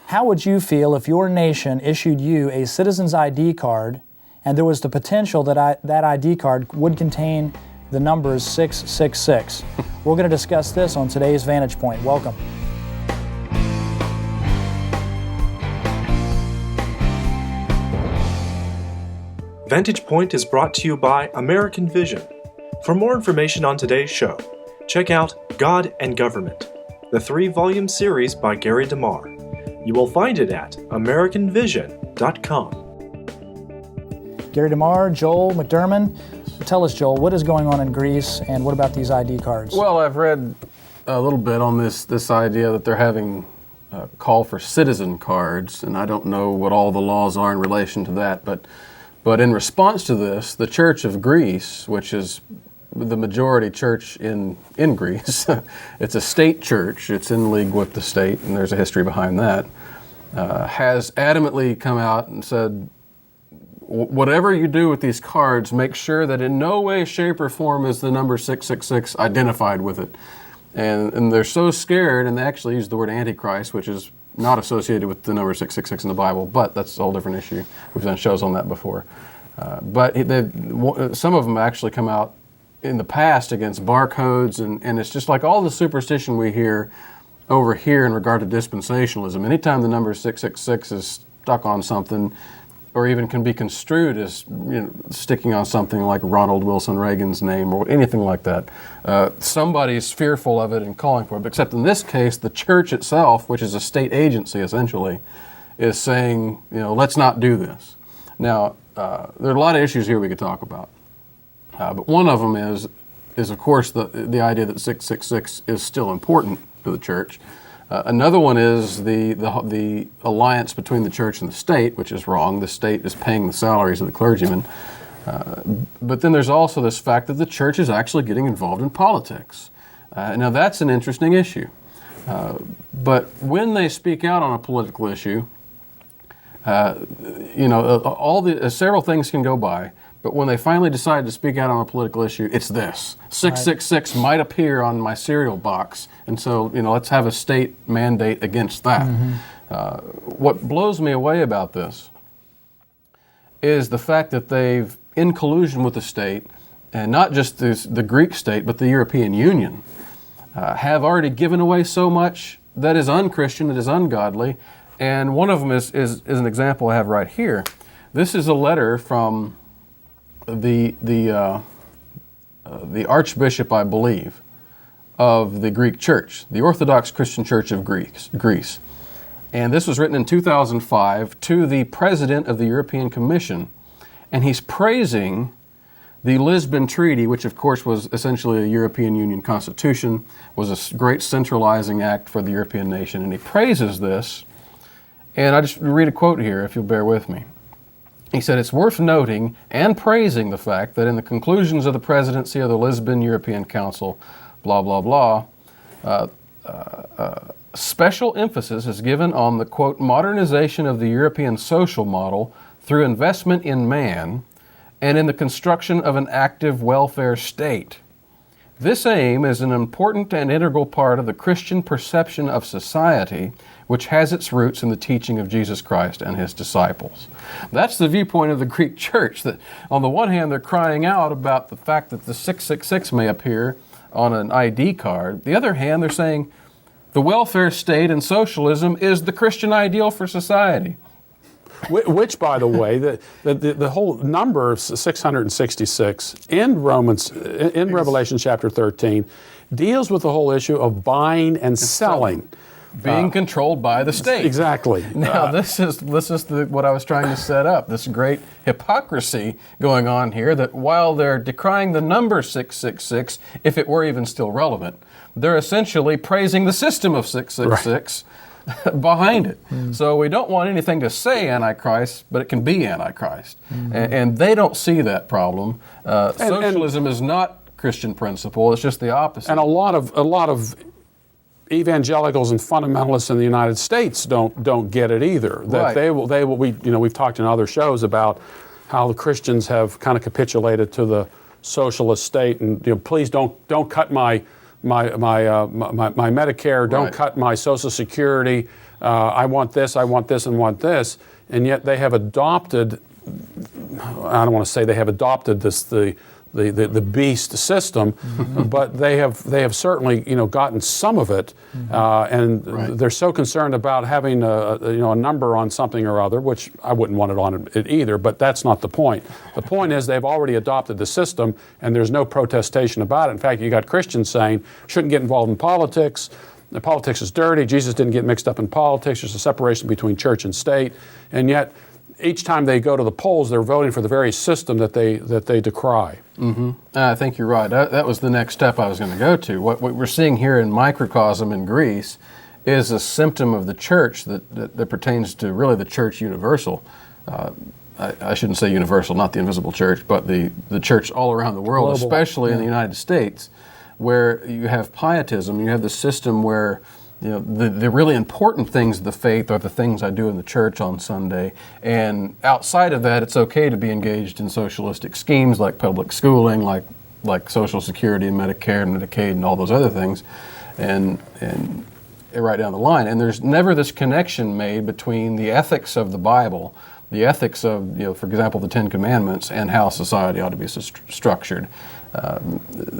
How would you feel if your nation issued you a citizen's ID card and there was the potential that that ID card would contain the numbers 666? We're going to discuss this on today's Vantage Point. Welcome. Vantage Point is brought to you by American Vision. For more information on today's show, check out God and Government, the 3-volume series by Gary DeMar. You will find it at AmericanVision.com. Gary DeMar, Joel McDermott. Tell us, Joel, what is going on in Greece, and what about these ID cards? Well, I've read a little bit on this idea that they're having a call for citizen cards, and I don't know what all the laws are in relation to that, but in response to this, the Church of Greece, which is the majority church in Greece, it's a state church, it's in league with the state, and there's a history behind that, has adamantly come out and said, whatever you do with these cards, make sure that in no way, shape, or form is the number 666 identified with it. And they're so scared, and they actually use the word Antichrist, which is not associated with the number 666 in the Bible, but that's a whole different issue. We've done shows on that before. But some of them actually come out in the past against barcodes, and it's just like all the superstition we hear over here in regard to dispensationalism. Anytime the number 666 is stuck on something, or even can be construed as sticking on something like Ronald Wilson Reagan's name or anything like that, somebody's fearful of it and calling for it. But except in this case, the church itself, which is a state agency essentially, is saying, let's not do this. Now, there are a lot of issues here we could talk about. But one of them is of course, the idea that 666 is still important to the church. Another one is the alliance between the church and the state, which is wrong. The state is paying the salaries of the clergymen. But then there's also this fact that the church is actually getting involved in politics. Now that's an interesting issue. But when they speak out on a political issue, several things can go by. But when they finally decide to speak out on a political issue, it's this. 666 might appear on my cereal box, and so, let's have a state mandate against that. Mm-hmm. What blows me away about this is the fact that they've, in collusion with the state, and not just the Greek state, but the European Union, have already given away so much that is unchristian, that is ungodly, and one of them is an example I have right here. This is a letter from the Archbishop, I believe, of the Greek Church, the Orthodox Christian Church of Greece. And this was written in 2005 to the President of the European Commission. And he's praising the Lisbon Treaty, which of course was essentially a European Union constitution, was a great centralizing act for the European nation. And he praises this. And I just read a quote here, if you'll bear with me. He said, "It's worth noting and praising the fact that in the conclusions of the presidency of the Lisbon European Council, blah, blah, blah, special emphasis is given on the, quote, modernization of the European social model through investment in man and in the construction of an active welfare state. This aim is an important and integral part of the Christian perception of society, which has its roots in the teaching of Jesus Christ and his disciples." That's the viewpoint of the Greek church, that on the one hand they're crying out about the fact that the 666 may appear on an ID card. The other hand, they're saying the welfare state and socialism is the Christian ideal for society. Which, by the way, the whole number of 666 in Revelation chapter 13 deals with the whole issue of buying and selling. Being controlled by the state. Exactly. Now, this is what I was trying to set up, this great hypocrisy going on here, that while they're decrying the number 666, if it were even still relevant, they're essentially praising the system of 666 behind it. Mm. So we don't want anything to say Antichrist, but it can be Antichrist. Mm-hmm. And they don't see that problem. Socialism is not Christian principle, it's just the opposite. And a lot of evangelicals and fundamentalists in the United States don't get it either. That right. We've talked in other shows about how the Christians have kind of capitulated to the socialist state, and please don't cut my Medicare, don't cut my Social Security, I want this, and want this, and yet they have adopted, I don't want to say they have adopted this, the beast system, but they have certainly gotten some of it, and they're so concerned about having a number on something or other, which I wouldn't want it on it either. But that's not the point. The point is they've already adopted the system, and there's no protestation about it. In fact, you got Christians saying shouldn't get involved in politics. The politics is dirty. Jesus didn't get mixed up in politics. There's a separation between church and state, and yet each time they go to the polls, they're voting for the very system that they decry. I think you're right. That was the next step I was going to go to. What we're seeing here in microcosm in Greece is a symptom of the church that pertains to really the church universal. I shouldn't say universal, not the invisible church, but the church all around the world, global, especially in the United States, where you have pietism. You have the system where the really important things of the faith are the things I do in the church on Sunday. And outside of that, it's okay to be engaged in socialistic schemes like public schooling, like Social Security and Medicare and Medicaid and all those other things, and right down the line. And there's never this connection made between the ethics of the Bible, the ethics of, for example, the Ten Commandments, and how society ought to be structured.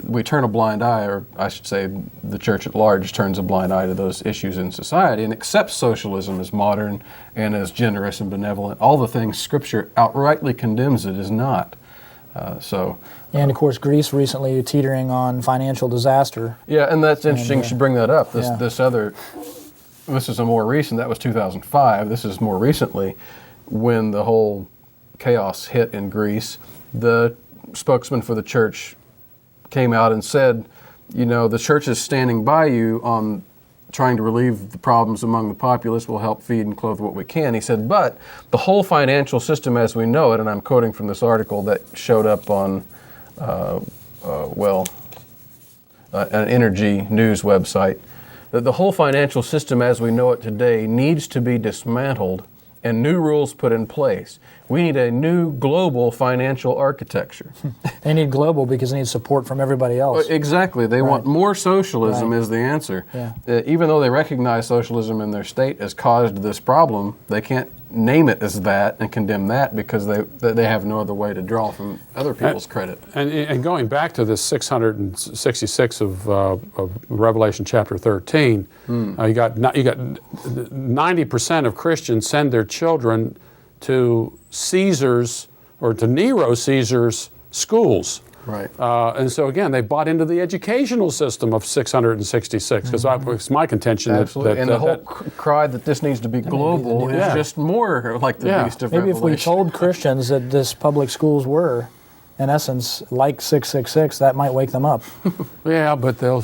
We turn a blind eye, or I should say the church at large turns a blind eye to those issues in society and accepts socialism as modern and as generous and benevolent. All the things Scripture outrightly condemns it is not. And of course, Greece recently teetering on financial disaster. Yeah, and that's interesting. You should bring that up. This is a more recent, that was 2005. This is more recently when the whole chaos hit in Greece. The spokesman for the church came out and said, the church is standing by you on trying to relieve the problems among the populace. We'll help feed and clothe what we can. He said, but the whole financial system as we know it, and I'm quoting from this article that showed up on, an energy news website, that the whole financial system as we know it today needs to be dismantled and new rules put in place. We need a new global financial architecture. They need global because they need support from everybody else. Exactly. They want more socialism is the answer. Yeah. Even though they recognize socialism in their state has caused this problem, they can't name it as that and condemn that because they have no other way to draw from other people's credit. And going back to this 666 of Revelation chapter 13, you got 90% of Christians send their children to Caesar's or to Nero Caesar's schools. Right. And so again, they bought into the educational system of 666 because it's my contention that the whole cry that this needs to be global is just more like the beast of Maybe Revelation. if we told Christians that this public schools were, in essence, like 666, that might wake them up. Yeah, but they'll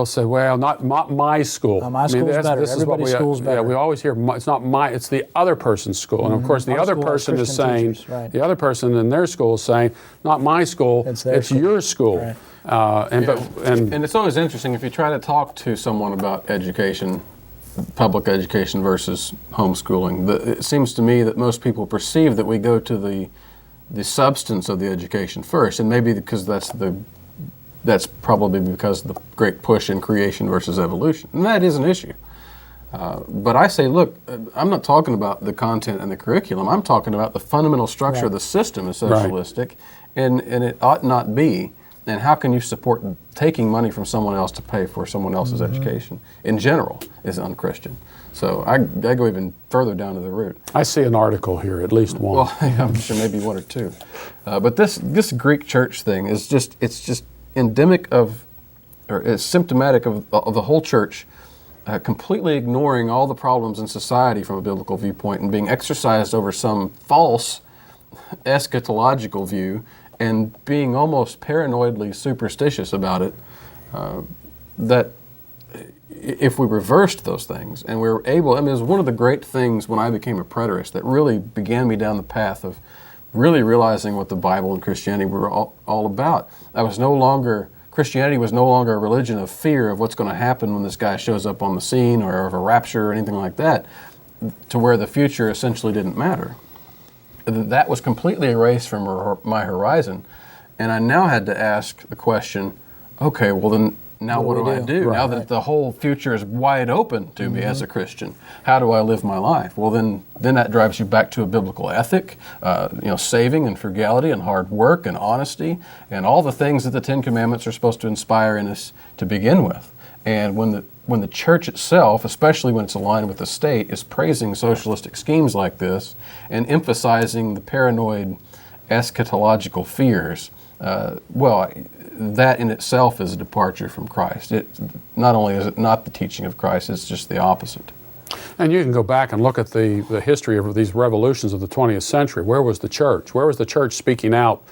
say, well, not my school. My school's better. Everybody's school's better. Yeah, we always hear it's not it's the other person's school, and of course the other person is saying, the other person in their school is saying, not my school, it's your school. Right. And it's always interesting if you try to talk to someone about education, public education versus homeschooling. It seems to me that most people perceive that we go to the substance of the education first, and maybe because that's probably because of the great push in creation versus evolution, and that is an issue. But I say, look, I'm not talking about the content and the curriculum. I'm talking about the fundamental structure of the system is socialistic, and it ought not be. And how can you support taking money from someone else to pay for someone else's education in general is unchristian. So I go even further down to the root. I see an article here, at least one. Well, I'm sure maybe one or two. But this Greek church thing is just endemic of, or is symptomatic of the whole church completely ignoring all the problems in society from a biblical viewpoint and being exercised over some false eschatological view and being almost paranoidly superstitious about it, that if we reversed those things and we were able, it was one of the great things when I became a preterist that really began me down the path of really realizing what the Bible and Christianity were all about. Christianity was no longer a religion of fear of what's going to happen when this guy shows up on the scene or of a rapture or anything like that, to where the future essentially didn't matter. That was completely erased from my horizon. And I now had to ask the question, okay, well then, now what do I do? Now that the whole future is wide open to me as a Christian, how do I live my life? Well, then that drives you back to a biblical ethic, saving and frugality and hard work and honesty and all the things that the Ten Commandments are supposed to inspire in us to begin with. And when the church itself, especially when it's aligned with the state, is praising socialistic schemes like this and emphasizing the paranoid eschatological fears, that in itself is a departure from Christ. Not only is it not the teaching of Christ, it's just the opposite. And you can go back and look at the history of these revolutions of the 20th century. Where was the church? Where was the church speaking out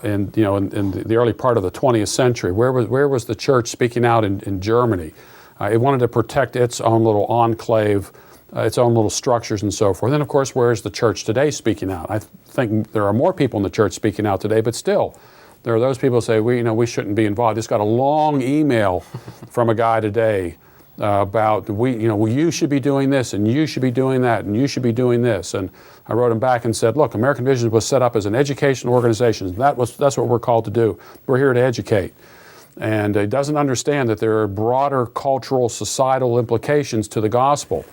in the early part of the 20th century? Where was the church speaking out in Germany? It wanted to protect its own little enclave, its own little structures and so forth. And then, of course, where is the church today speaking out? I think there are more people in the church speaking out today, but still, there are those people who say, we shouldn't be involved. Just got a long email from a guy today about, you should be doing this, and you should be doing that, and you should be doing this. And I wrote him back and said, look, American Vision was set up as an educational organization. That's what we're called to do. We're here to educate. And he doesn't understand that there are broader cultural, societal implications to the gospel.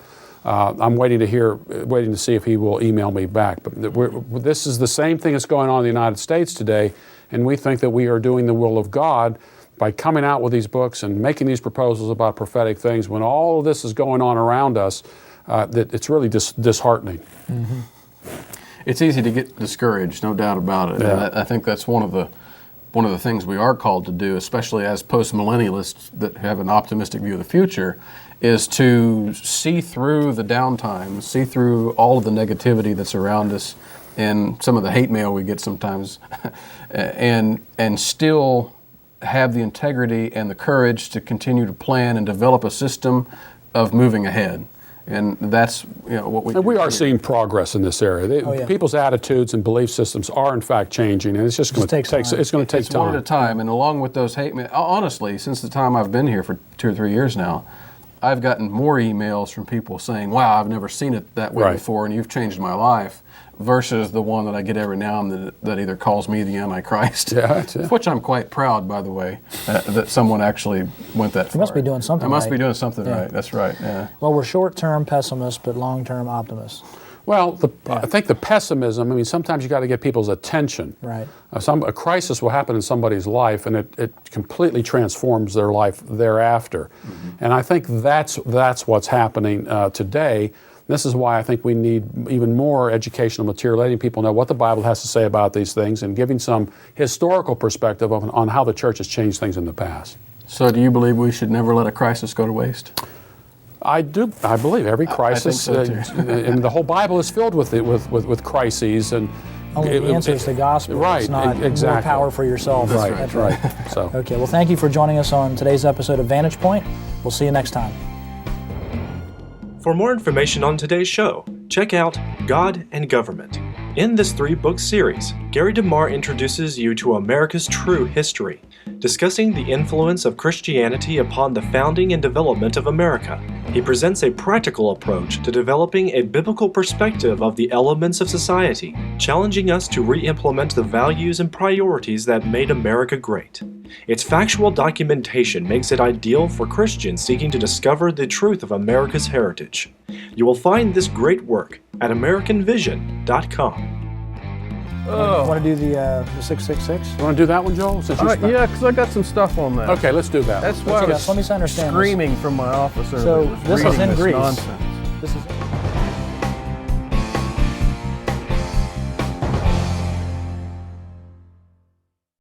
I'm waiting to see if he will email me back. But this is the same thing that's going on in the United States today, and we think that we are doing the will of God by coming out with these books and making these proposals about prophetic things when all of this is going on around us. That it's really disheartening. Mm-hmm. It's easy to get discouraged, no doubt about it. Yeah. And I think that's one of the things we are called to do, especially as post-millennialists that have an optimistic view of the future, is to see through the downtime, see through all of the negativity that's around us and some of the hate mail we get sometimes, and still have the integrity and the courage to continue to plan and develop a system of moving ahead. And that's what we are seeing progress in this area. People's attitudes and belief systems are in fact changing, and it's just going to take time. It's going to take time. One at a time, and along with those hate mail, honestly, since the time I've been here for 2 or 3 years now, I've gotten more emails from people saying, wow, I've never seen it that way before, and you've changed my life, versus the one that I get every now and then that either calls me the Antichrist, which I'm quite proud, by the way, that someone actually went that far. You must be doing something right. I must be doing something right. That's right, yeah. Well, we're short-term pessimists, but long-term optimists. Well, I think the pessimism, sometimes you got to get people's attention. Right. A crisis will happen in somebody's life, and it completely transforms their life thereafter. Mm-hmm. And I think that's what's happening today. This is why I think we need even more educational material, letting people know what the Bible has to say about these things and giving some historical perspective on how the church has changed things in the past. So do you believe we should never let a crisis go to waste? I do. I believe every crisis, I think so too. and the whole Bible is filled with crises. And only the answer is the gospel. Right, it's not exactly. more power for yourself. That's right. So. Okay, well, thank you for joining us on today's episode of Vantage Point. We'll see you next time. For more information on today's show, check out God and Government. In this 3-book series, Gary DeMar introduces you to America's true history, discussing the influence of Christianity upon the founding and development of America. He presents a practical approach to developing a biblical perspective of the elements of society, challenging us to re-implement the values and priorities that made America great. Its factual documentation makes it ideal for Christians seeking to discover the truth of America's heritage. You will find this great work at AmericanVision.com. Want to do the 666? You want to do that one, Joel? Yeah, because I got some stuff on that. Okay, let's do that. That's why I was let me understand screaming from my office. So this is in Greece. Nonsense. This is